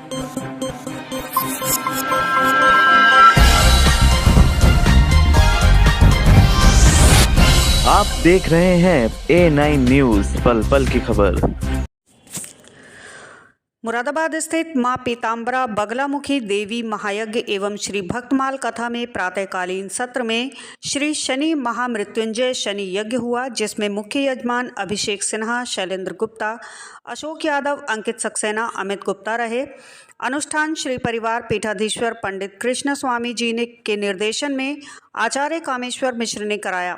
आप देख रहे हैं A9 न्यूज़, पल पल की खबर। मुरादाबाद स्थित मां पीताम्बरा बगलामुखी देवी महायज्ञ एवं श्री भक्तमाल कथा में प्रातःकालीन सत्र में श्री शनि महामृत्युंजय शनि यज्ञ हुआ, जिसमें मुख्य यजमान अभिषेक सिन्हा, शैलेंद्र गुप्ता, अशोक यादव, अंकित सक्सेना, अमित गुप्ता रहे। अनुष्ठान श्री परिवार पीठाधीश्वर पंडित कृष्ण स्वामी जी ने के निर्देशन में आचार्य कामेश्वर मिश्र ने कराया।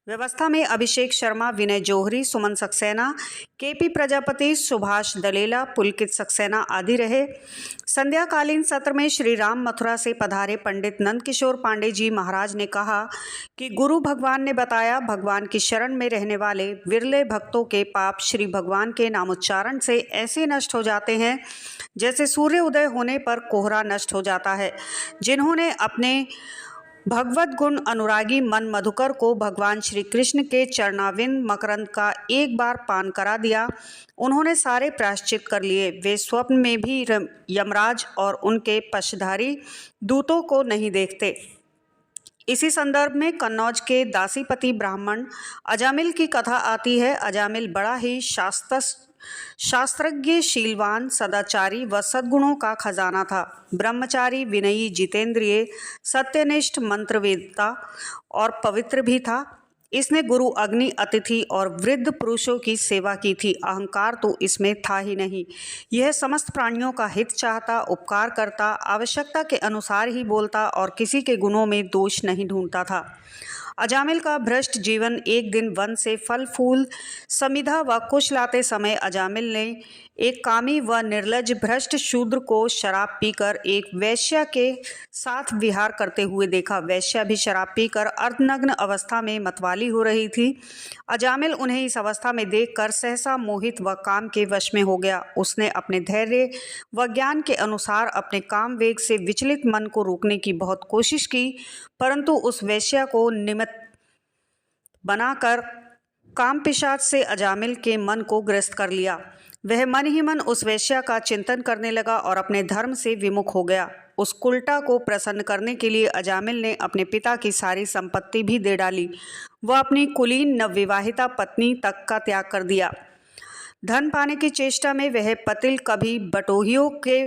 व्यवस्था में अभिषेक शर्मा, विनय जौहरी, सुमन सक्सेना, केपी प्रजापति, सुभाष दलेला, पुलकित सक्सेना आदि रहे। संध्याकालीन सत्र में श्री राम मथुरा से पधारे पंडित नंदकिशोर पांडे जी महाराज ने कहा कि गुरु भगवान ने बताया, भगवान की शरण में रहने वाले विरले भक्तों के पाप श्री भगवान के नामोच्चारण से ऐसे नष्ट हो जाते हैं जैसे सूर्य उदय होने पर कोहरा नष्ट हो जाता है। जिन्होंने अपने भगवत गुण अनुरागी मन मधुकर को भगवान श्री कृष्ण के चरणाविंद मकरंद का एक बार पान करा दिया, उन्होंने सारे प्रायश्चित कर लिए। वे स्वप्न में भी यमराज और उनके पशधारी दूतों को नहीं देखते। इसी संदर्भ में कन्नौज के दासीपति ब्राह्मण अजामिल की कथा आती है। अजामिल बड़ा ही शास्त्रज्ञ, शीलवान, सदाचारी व सद्गुणों का खजाना था। ब्रह्मचारी, विनयी, जितेंद्रिय, सत्यनिष्ठ, मंत्रवेदता और पवित्र भी था। इसने गुरु, अग्नि, अतिथि और वृद्ध पुरुषों की सेवा की थी। अहंकार तो इसमें था ही नहीं। यह समस्त प्राणियों का हित चाहता, उपकार करता, आवश्यकता के अनुसार ही बोलता और किसी के गुणों में दोष नहीं ढूंढता था। अजामिल का भ्रष्ट जीवन। एक दिन वन से फल फूल, समिधा व कुश लाते समय अजामिल ने एक कामी व निर्लज भ्रष्ट शूद्र को शराब पीकर एक वैश्या के साथ विहार करते हुए देखा। वैश्या भी शराब पीकर अर्धनग्न अवस्था में मतवाली हो रही थी। अजामिल उन्हें इस अवस्था में देखकर सहसा मोहित व काम के वश में हो गया। उसने अपने धैर्य व ज्ञान के अनुसार अपने काम वेग से विचलित मन को रोकने की बहुत कोशिश की, परंतु उस वैश्या को निमित्त बनाकर काम पिशाच से अजामिल के मन को ग्रस्त कर लिया। वह मन ही मन उस वैश्या का चिंतन करने लगा और अपने धर्म से विमुख हो गया। उस कुलटा को प्रसन्न करने के लिए अजामिल ने अपने पिता की सारी संपत्ति भी दे डाली। वह अपनी कुलीन नवविवाहिता पत्नी तक का त्याग कर दिया। धन पाने की चेष्टा में वह पतिल कभी बटोहियों के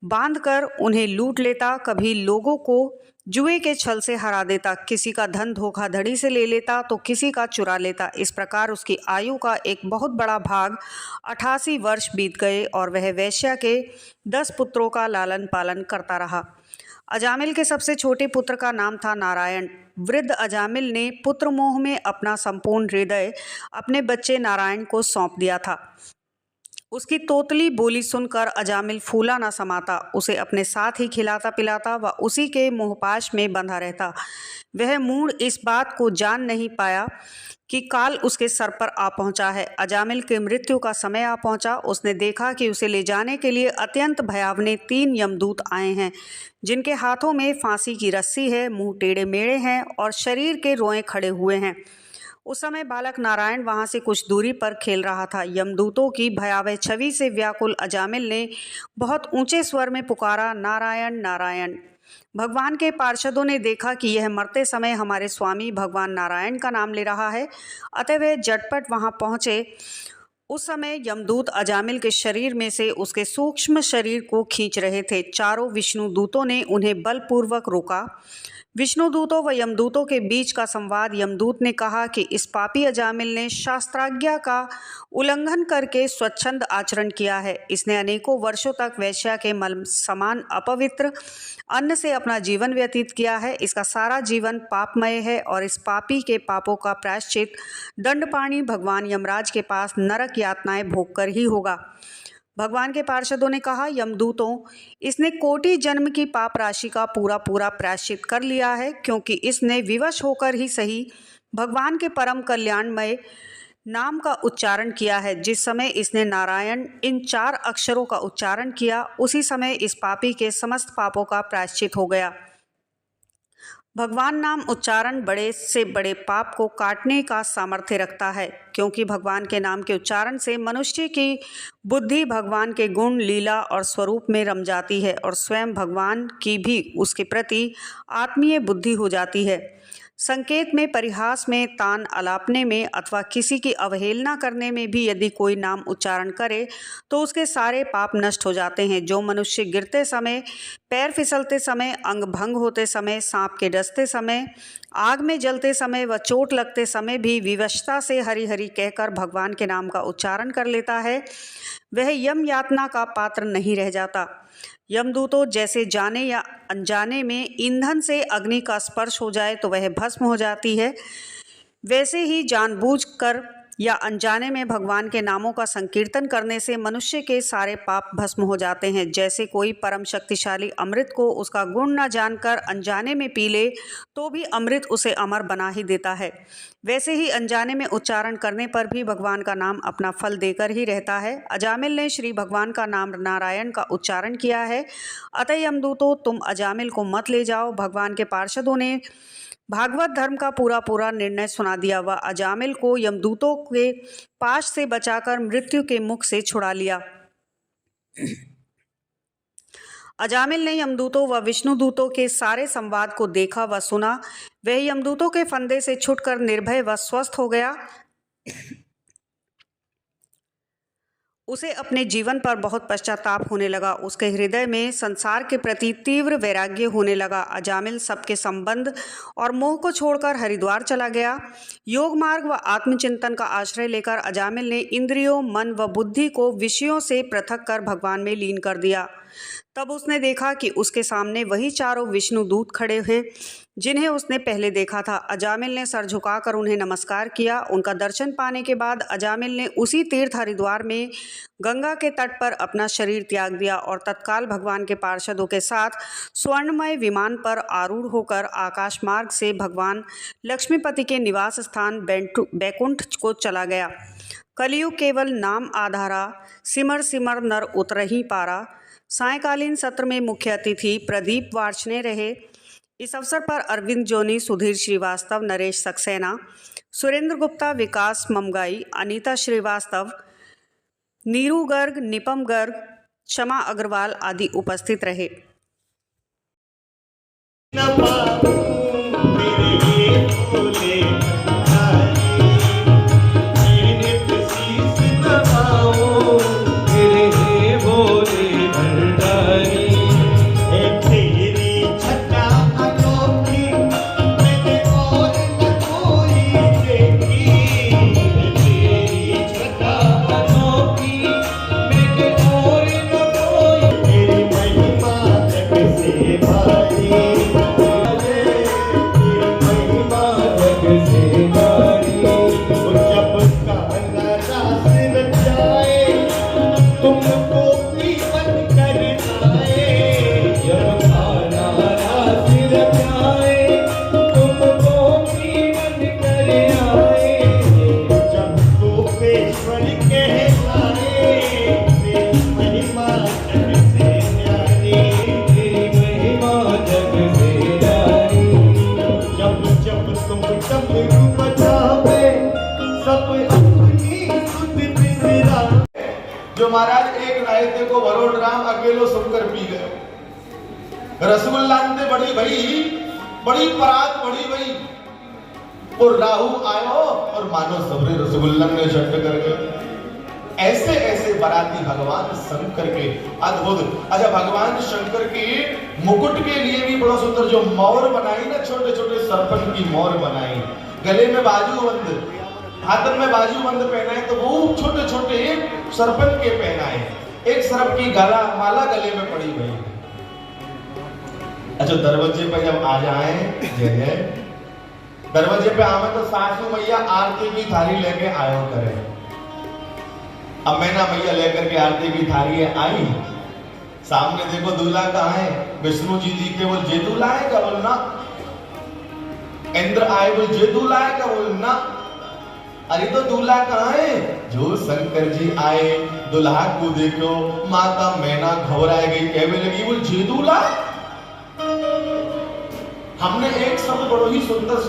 बांधकर उन्हें लूट लेता, कभी लोगों को जुए के छल से हरा देता, किसी का धन धोखाधड़ी से ले लेता तो किसी का चुरा लेता। इस प्रकार उसकी आयु का एक बहुत बड़ा भाग 88 वर्ष बीत गए और वह वैश्या के 10 पुत्रों का लालन पालन करता रहा। अजामिल के सबसे छोटे पुत्र का नाम था नारायण। वृद्ध अजामिल ने पुत्र मोह में अपना संपूर्ण हृदय अपने बच्चे नारायण को सौंप दिया था। उसकी तोतली बोली सुनकर अजामिल फूला न समाता, उसे अपने साथ ही खिलाता पिलाता व उसी के मोहपाश में बंधा रहता। वह मूढ़ इस बात को जान नहीं पाया कि काल उसके सर पर आ पहुंचा है। अजामिल के मृत्यु का समय आ पहुंचा। उसने देखा कि उसे ले जाने के लिए अत्यंत भयावने 3 यमदूत आए हैं, जिनके हाथों में फांसी की रस्सी है, मुंह टेढ़े मेढ़े हैं और शरीर के रोएं खड़े हुए हैं। उस समय बालक नारायण वहां से कुछ दूरी पर खेल रहा था। यमदूतों की भयावह छवि से व्याकुल अजामिल ने बहुत ऊंचे स्वर में पुकारा, नारायण नारायण। भगवान के पार्षदों ने देखा कि यह मरते समय हमारे स्वामी भगवान नारायण का नाम ले रहा है, अतः वे झटपट वहां पहुंचे। उस समय यमदूत अजामिल के शरीर में से उसके सूक्ष्म शरीर को खींच रहे थे। चारों विष्णु दूतों ने उन्हें बलपूर्वक रोका। विष्णुदूतों व यमदूतों के बीच का संवाद। यमदूत ने कहा कि इस पापी अजामिल ने शास्त्राज्ञा का उल्लंघन करके स्वच्छंद आचरण किया है। इसने अनेकों वर्षों तक वैश्या के मल समान अपवित्र अन्न से अपना जीवन व्यतीत किया है। इसका सारा जीवन पापमय है और इस पापी के पापों का प्रायश्चित दंडपाणी भगवान यमराज के पास नरक यातनाएं भोगकर ही होगा। भगवान के पार्षदों ने कहा, यमदूतों, इसने कोटि जन्म की पाप राशि का पूरा प्रायश्चित कर लिया है, क्योंकि इसने विवश होकर ही सही भगवान के परम कल्याणमय नाम का उच्चारण किया है। जिस समय इसने नारायण इन 4 अक्षरों का उच्चारण किया, उसी समय इस पापी के समस्त पापों का प्रायश्चित हो गया। भगवान नाम उच्चारण बड़े से बड़े पाप को काटने का सामर्थ्य रखता है, क्योंकि भगवान के नाम के उच्चारण से मनुष्य की बुद्धि भगवान के गुण, लीला और स्वरूप में रम जाती है और स्वयं भगवान की भी उसके प्रति आत्मीय बुद्धि हो जाती है। संकेत में, परिहास में, तान अलापने में अथवा किसी की अवहेलना करने में भी यदि कोई नाम उच्चारण करे तो उसके सारे पाप नष्ट हो जाते हैं। जो मनुष्य गिरते समय, पैर फिसलते समय, अंग भंग होते समय, सांप के डसते समय, आग में जलते समय व चोट लगते समय भी विवशता से हरि हरि कहकर भगवान के नाम का उच्चारण कर लेता है, वह यम यातना का पात्र नहीं रह जाता। यमदूतों जैसे जाने या अनजाने में ईंधन से अग्नि का स्पर्श हो जाए तो वह भस्म हो जाती है, वैसे ही जानबूझकर या अनजाने में भगवान के नामों का संकीर्तन करने से मनुष्य के सारे पाप भस्म हो जाते हैं। जैसे कोई परम शक्तिशाली अमृत को उसका गुण न जानकर अनजाने में पी ले तो भी अमृत उसे अमर बना ही देता है, वैसे ही अनजाने में उच्चारण करने पर भी भगवान का नाम अपना फल देकर ही रहता है। अजामिल ने श्री भगवान का नाम नारायण का उच्चारण किया है, अतः यमदूतों तुम अजामिल को मत ले जाओ। भगवान के पार्षदों ने भागवत धर्म का पूरा निर्णय सुना दिया। वह अजामिल को यमदूतों के पाश से बचाकर मृत्यु के मुख से छुड़ा लिया। अजामिल ने यमदूतों व विष्णुदूतों के सारे संवाद को देखा व सुना। वह यमदूतों के फंदे से छुटकर निर्भय व स्वस्थ हो गया। उसे अपने जीवन पर बहुत पश्चाताप होने लगा। उसके हृदय में संसार के प्रति तीव्र वैराग्य होने लगा। अजामिल सबके संबंध और मोह को छोड़कर हरिद्वार चला गया। योग मार्ग व आत्मचिंतन का आश्रय लेकर अजामिल ने इंद्रियों, मन व बुद्धि को विषयों से पृथक कर भगवान में लीन कर दिया। तब उसने देखा कि उसके सामने वही चारों विष्णु दूत खड़े हैं जिन्हें उसने पहले देखा था। अजामिल ने सर झुकाकर उन्हें नमस्कार किया। उनका दर्शन पाने के बाद अजामिल ने उसी तीर्थ हरिद्वार में गंगा के तट पर अपना शरीर त्याग दिया और तत्काल भगवान के पार्षदों के साथ स्वर्णमय विमान पर आरूढ़ होकर आकाश मार्ग से भगवान लक्ष्मीपति के निवास स्थान बैकुंठ को चला गया। कलियुग केवल नाम आधारा, सिमर सिमर नर उतरही पारा। सायंकालीन सत्र में मुख्य अतिथि प्रदीप वार्ष्णेय रहे। इस अवसर पर अरविंद जोनी, सुधीर श्रीवास्तव, नरेश सक्सेना, सुरेंद्र गुप्ता, विकास ममगाई, अनीता श्रीवास्तव, नीरू गर्ग, निपम गर्ग, क्षमा अग्रवाल आदि उपस्थित रहे। जो महाराज एक रायते को वरोड़ राम अकेलो सुनकर पी गए। रसगुल्ला ने बड़ी भई, बड़ी परात बड़ी भई, और राहु आयो और मानो सबरे रसगुल्ला ने झट कर गए। ऐसे ऐसे बराती भगवान शंकर के अद्भुत। अच्छा, भगवान शंकर के मुकुट के लिए भी बड़ा सुंदर जो मोर बनाई ना, छोटे छोटे सर्पन की मोर बनाई, गले में बाजूबंद, हाथन में बाजूबंद पहनाए, तो वो छोटे छोटे सर्पन के पहनाए। एक सर्प की गला माला गले में पड़ी हुई। अच्छा, दरवाजे पे जब आ जाए, जय दरवाजे पे आवे तो सासू मैया आरती की थाली लेके आयो करे। अब मैना मैया लेकर के आरती की थाली आई, सामने देखो दूल्हा कहाँ है, विष्णु जी के बोल जे दूल्हा है क्या, बोलना इंद्र आए बोल जे दूल्हा है क्या, बोलना अरे तो दूल्हा कहाँ है, जो शंकर जी आए दुल्हा को देखो। माता मैना घबराए गई, कहने लगी बोल जे दूल्हा हमने एक शब्द बड़ो ही सुंदर सुना।